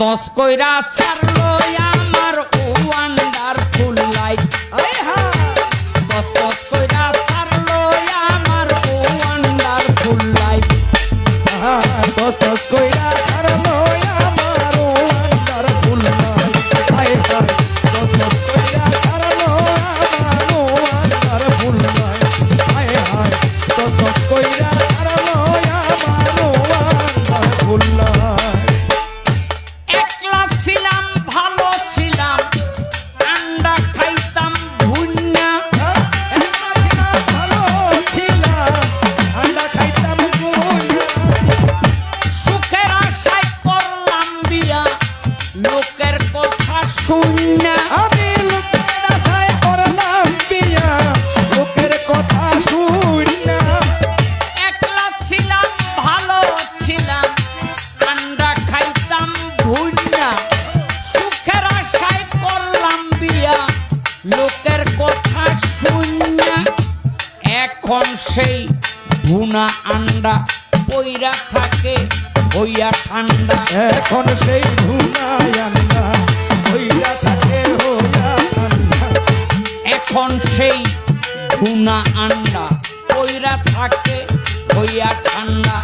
তস কইরা ছাড়লো আমার ওয়ান্ডারফুল লাইফ। তস কইরা ছাড়লো আমার ওয়ান্ডারফুল লাইফ। তস কইরা ছাড়লো আমার ওয়ান্ডারফুল লাইফ। হায় হায় তস কইরা ছাড়লো আমার ওয়ান্ডারফুল লাইফ। হায় হায় তস কইরা ছাড়লো আমার ওয়ান্ডারফুল লাইফ। একলা ছিলাম ভালো ছিলাম আন্ডা খাইতাম ভুন্না। ভালো ছিলাম আন্ডা খাইতাম ভুন্না। সুখের আশায় করলাম বিয়া লোকের কথা শুননা। আমি লোকের আশায় করলাম বিয়া লোকের কথা শুননা। একলা ছিলাম ভালো ছিলাম আন্ডা খাইতাম ভুন্না। সুখের আশায় করলাম বিয়া লোকের কথা শুননা। এখন সেই ভুনা আন্ডা পইরা থাকে হইয়া ঠান্ডা। এখন সেই ভুনায় আন্ডা হইয়া থাকে হইয়া ঠান্ডা। এখন সেই ভুনা আন্ডা পইরা থাকে হইয়া ঠান্ডা।